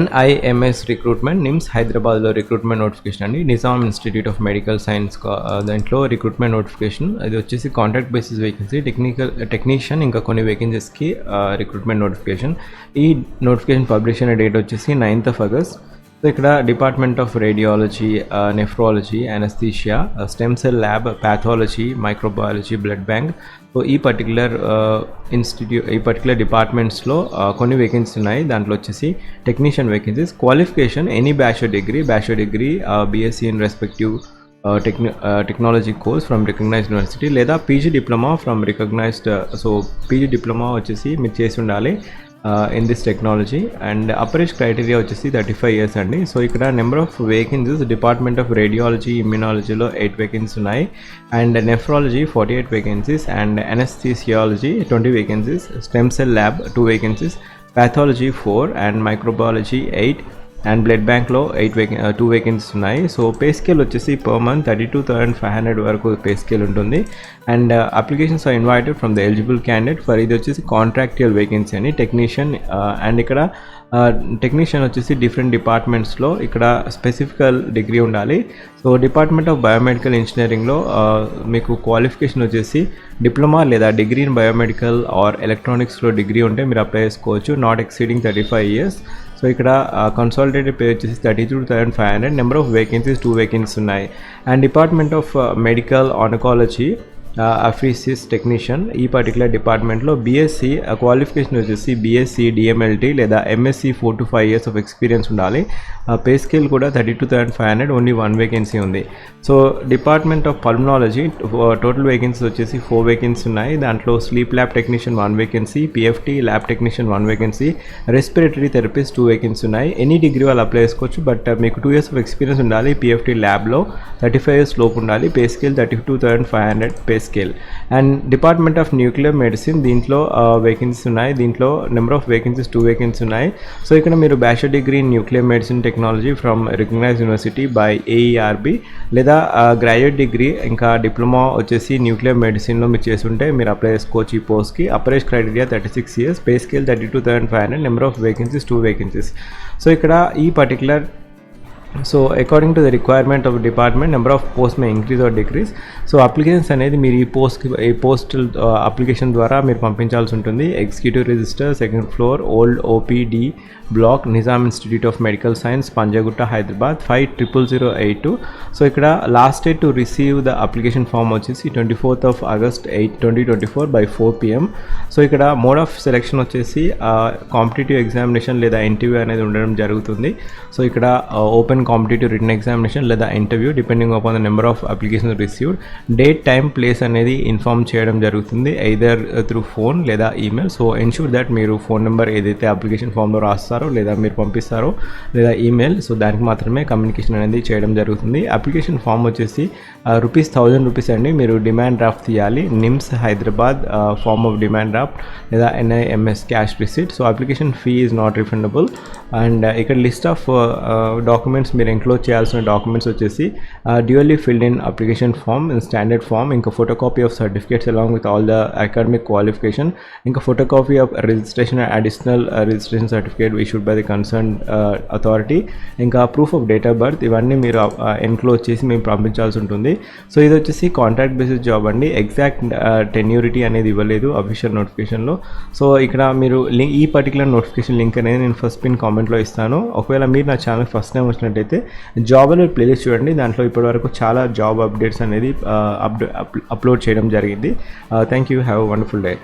NIMS recruitment NIMS హైదరాబాద్లో recruitment notification అండి. Nizam institute of medical science దాంట్లో రిక్రూట్మెంట్ నోటిఫికేషన్. అది వచ్చేసి కాంట్రాక్ట్ బేసిస్ వేకెన్సీ, టెక్నీషియన్ ఇంకా కొన్ని వేకెన్సీస్కి రిక్రూట్మెంట్ నోటిఫికేషన్. ఈ నోటిఫికేషన్ పబ్లిష్ అయిన డేట్ వచ్చేసి 9th of August. సో ఇక్కడ department of radiology, nephrology, anaesthesia, stem cell lab, pathology, microbiology, blood bank. So ఈ పర్టికులర్ డిపార్ట్మెంట్స్లో కొన్ని వేకెన్సీ ఉన్నాయి. దాంట్లో వచ్చేసి technician vacancies. Qualification any bachelor degree, BSc in respective technology course from recognised university లేదా PG diploma from recognised. So PG diploma వచ్చేసి మీరు చేసి ఉండాలి in this technology. And upper age criteria వచ్చేసి 35 years అండి. సో ఇక్కడ number of vacancies department of radiology, ఇమ్యునాలజీలో 8 vacancies ఉన్నాయి. And nephrology 48 vacancies, and anaesthesiology 20 vacancies, stem cell lab 2 vacancies, pathology 4, and microbiology 8, and blood బ్యాంక్లో 2 vacancies ఉన్నాయి. So pay scale వచ్చేసి per month 32,500 వరకు pay scale ఉంటుంది. And applications are invited from the eligible candidate for ఇది వచ్చేసి contractual vacancy అని technician. And ఇక్కడ technician వచ్చేసి డిఫరెంట్ డిపార్ట్మెంట్స్లో ఇక్కడ స్పెసిఫికల్ డిగ్రీ ఉండాలి. సో డిపార్ట్మెంట్ ఆఫ్ బయోమెడికల్ ఇంజనీరింగ్లో మీకు క్వాలిఫికేషన్ వచ్చేసి డిప్లొమా లేదా డిగ్రీ ఇన్ బయోమెడికల్ ఆర్ ఎలక్ట్రానిక్స్లో డిగ్రీ ఉంటే మీరు అప్లై చేసుకోవచ్చు, నాట్ ఎక్సీడింగ్ 35 years. సో ఇక్కడ కన్సాలిడేటెడ్ పే వచ్చేసి 32,500. నెంబర్ ఆఫ్ వేకెన్సీస్ 2 వేకెన్సీస్ ఉన్నాయి. And department of medical oncology apheresis technician, ఈ పర్టికులర్ డిపార్ట్మెంట్లో బీఎస్సీ క్వాలిఫికేషన్ వచ్చేసి బీఎస్సీ డిఎంఎల్టీ లేదా MSc 4 to 5 years of experience ఉండాలి. పే స్కేల్ కూడా 32,500, ఓన్లీ 1 వేకెన్సీ ఉంది. So department of pulmonology total vacancies వచ్చేసి 4 vacancy ఉన్నాయి. దాంట్లో sleep lab technician 1 vacancy, PFT lab technician 1 vacancy, respiratory therapist 2 vacancy ఉన్నాయి. Any degree వాళ్ళు apply చేసుకోవచ్చు, బట్ మీకు 2 years ఆఫ్ ఎక్స్పీరియన్స్ ఉండాలి. పిఎఫ్టీ ల్యాబ్లో 35 years లోపు ఉండాలి. Pay scale 32,500 pay scale. And department of nuclear medicine, దీంట్లో వేకెన్సీస్ ఉన్నాయి. దీంట్లో నెంబర్ ఆఫ్ వేకెన్సీస్ 2 వేకెన్సీ ఉన్నాయి. సో ఇక్కడ మీరు bachelor degree in nuclear medicine technology from recognised university by AERB లేదా గ్రాడ్యుయేట్ డిగ్రీ ఇంకా డిప్లొమా వచ్చేసి న్యూక్లియర్ మెడిసిన్లో మీరు చేస్తుంటే మీరు అప్లై చేసుకోవచ్చు ఈ పోస్ట్కి. Upper age criteria 36 years, pay scale 32,500, number of vacancies 2 vacancies. So ఇక్కడ ఈ particular according to the requirement of department number of post may increase or decrease. So applications అనేది మీరు ఈ పోస్టల్ అప్లికేషన్ ద్వారా మీరు పంపించాల్సి ఉంటుంది. Executive register, 2nd floor, old OPD block, Nizam institute of medical science, Panjagutta, Hyderabad 500082. So ఇక్కడ last date to receive the application form వచ్చేసి 24th of August 2024 by 4 PM. So ఇక్కడ మోడ్ ఆఫ్ సెలెక్షన్ వచ్చేసి కాంపిటేటివ్ ఎగ్జామినేషన్ లేదా interview అనేది ఉండడం జరుగుతుంది. So ఇక్కడ open competitive written examination లేదా interview depending upon the number of application received. Date, time, place అనేది ఇన్ఫార్మ్ చేయడం జరుగుతుంది ఐదర్ త్రూ ఫోన్ లేదా ఈమెయిల్. సో ఎన్ష్యూర్ దట్ మీరు ఫోన్ నెంబర్ ఏదైతే అప్లికేషన్ ఫామ్లో రాస్తారో లేదా మీరు పంపిస్తారో లేదా ఈమెయిల్, సో దానికి మాత్రమే కమ్యూనికేషన్ అనేది చేయడం జరుగుతుంది. అప్లికేషన్ ఫామ్ వచ్చేసి ₹1,000 అండి. మీరు డిమాండ్ డ్రాఫ్ట్ తీయాలి. NIMS Hyderabad form of demand draft లేదా NIMS cash receipt. So application fee is not refundable. And ఇక్కడ లిస్ట్ ఆఫ్ డాక్యుమెంట్స్ మీరు ఎన్క్లోజ్ చేయాల్సిన డాక్యుమెంట్స్ వచ్చేసి duly filled in application form in standard form, ఇంకా photocopy of certificates along with all the academic qualification, ఇంకా photocopy of registration additional registration certificate issued by the concerned authority, ఇంకా proof of date of birth, ఇవన్నీ మీరు enclose చేసి మేము పంపించాల్సి ఉంటుంది. So ఇది వచ్చేసి కాంట్రాక్ట్ బేసిస్ జాబ్ అండి. ఎగ్జాక్ట్ టెన్యూరిటీ అనేది ఇవ్వలేదు అఫీషియల్ నోటిఫికేషన్లో. సో ఇక్కడ మీరు ఈ పర్టికులర్ నోటిఫికేషన్ లింక్ అనేది నేను ఫస్ట్ పిన్ కామెంట్లో ఇస్తాను. ఒకవేళ మీరు నా ఛానల్ ఫస్ట్ టైం వచ్చినట్టయితే జాబ్ అలర్ట్ ప్లేలిస్ట్ చూడండి. దాంట్లో ఇప్పటివరకు చాలా జాబ్ అప్డేట్స్ అనేది అప్లోడ్ చేయడం జరిగింది. Thank you. Have a wonderful day.